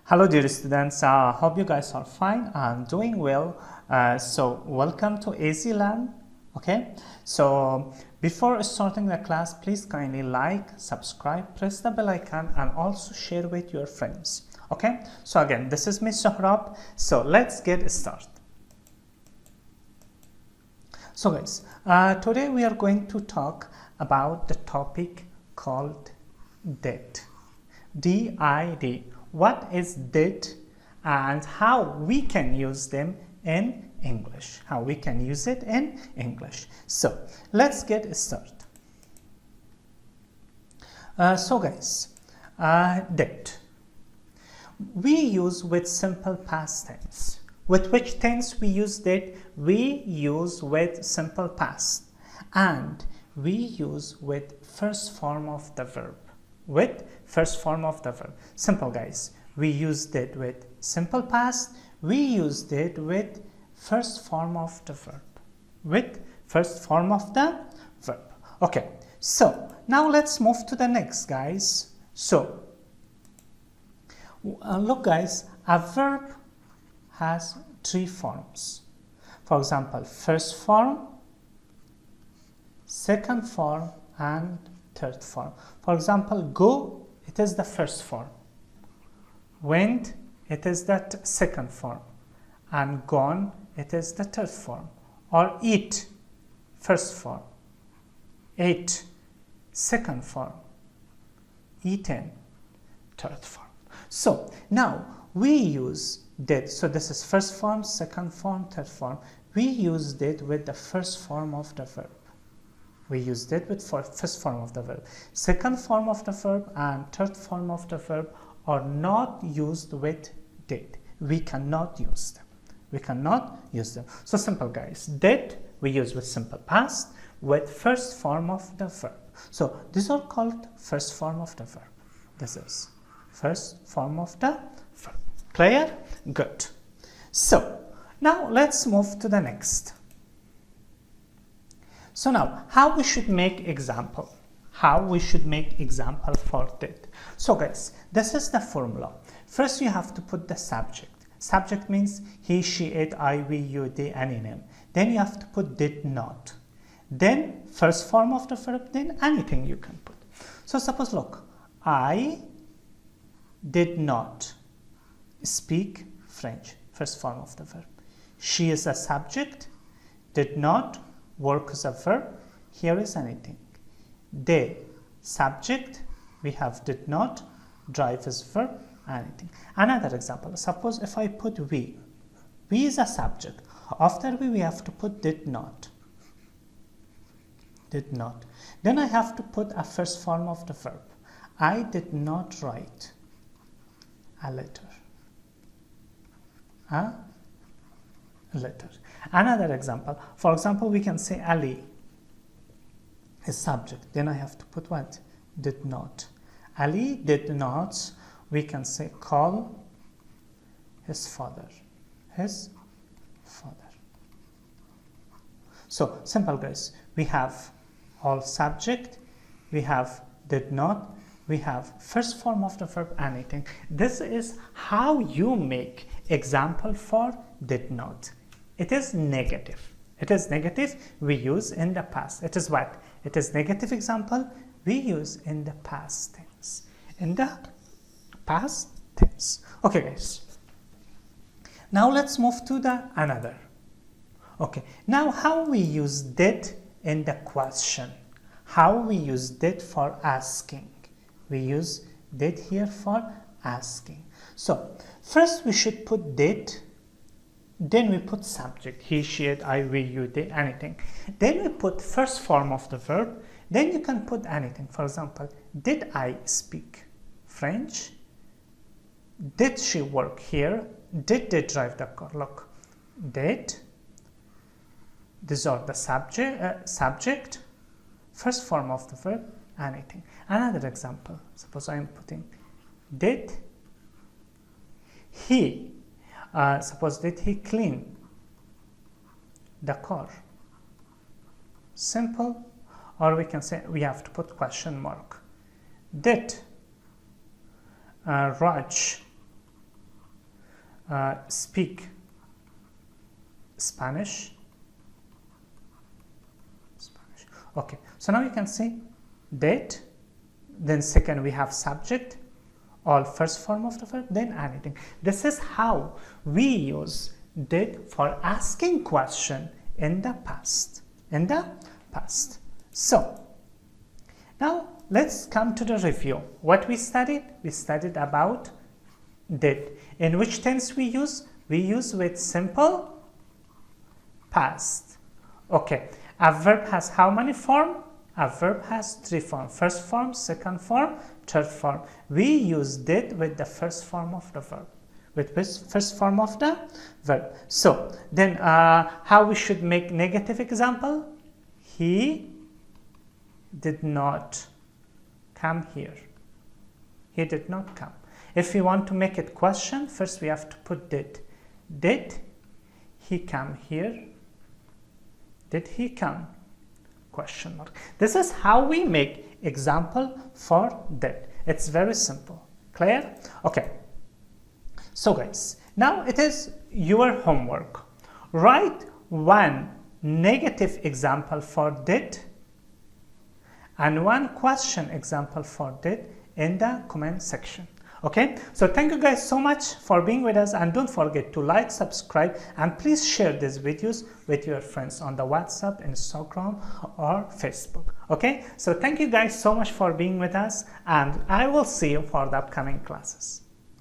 Hello dear students, hope you guys are fine and doing well. So welcome to Easy Learn. Okay, so before starting the class, please kindly like, subscribe, press the bell icon and also share with your friends. Okay, so again, this is Miss Sohrab. So let's get started. So guys, today we are going to talk about the topic called did. D-I-D. What is did and how we can use them in English. How we can use it in English. So let's get started. So guys, did. We use with simple past tense. With which tense we use did? We use with simple past. And we use with first form of the verb. With first form of the verb. Simple guys. We used it with simple past. We used it with first form of the verb. With first form of the verb. Okay. So now let's move to the next guys. So look guys, a verb has three forms. For example, first form, second form and third form. For example, go, it is the first form. Went, it is that second form. And gone, it is the third form. Or eat, first form. Ate, second form. Eaten, third form. So now we use did. So this is first form, second form, third form. We use did with the first form of the verb. We used it with first form of the verb. Second form of the verb and third form of the verb are not used with did. We cannot use them. We cannot use them. So simple guys. Did we use with simple past with first form of the verb. So these are called first form of the verb. This is first form of the verb. Clear? Good. So now let's move to the next. So now, how we should make example? How we should make example for did? So guys, this is the formula. First, you have to put the subject. Subject means he, she, it, I, we, you, they, any name. Then you have to put did not. Then first form of the verb, then anything you can put. So suppose look, I did not speak French. First form of the verb. She is a subject. Did not work as a verb. Here is anything. They, subject, we have did not, drive is verb, anything. Another example, suppose if I put we is a subject. After we have to put did not. Did not. Then I have to put a first form of the verb. I did not write a letter. A letter. Another example, for example, we can say Ali is subject. Then I have to put what? Did not. Ali did not, we can say call his father. His father. So simple guys, we have all subject, we have did not, we have first form of the verb anything. This is how you make example for did not. It is negative. It is negative we use in the past. It is what? It is negative example we use in the past tense. In the past tense. Okay guys. Now let's move to the another. Okay. Now how we use did in the question. How we use did for asking. We use did here for asking. So first we should put did. Then we put subject, he, she, it, I, we, you, they, anything. Then we put first form of the verb. Then you can put anything. For example, did I speak French? Did she work here? Did they drive the car? Look, did. These are the subject, first form of the verb, anything. Another example, suppose I am putting did he. Suppose did he clean the car? Simple. Or we can say we have to put question mark. Did Raj speak Spanish. Okay, so now you can see did, then second we have subject, all first form of the verb, then anything. This is how we use did for asking question in the past. So now let's come to the review. What we studied? We studied about did. In which tense we use? We use with simple past. Okay, a verb has how many forms? A verb has 3 forms. First form, second form, third form. We use did with the first form of the verb. With first form of the verb. So then how we should make negative example? He did not come here. He did not come. If we want to make it question, first we have to put did. Did he come here? Did he come? Question mark. This is how we make example for did. It's very simple. Clear? Okay. So guys, now it is your homework. Write one negative example for did and one question example for did in the comment section. Okay, so thank you guys so much for being with us, and don't forget to like, subscribe, and please share these videos with your friends on the WhatsApp, Instagram, or Facebook. Okay, so thank you guys so much for being with us, and I will see you for the upcoming classes.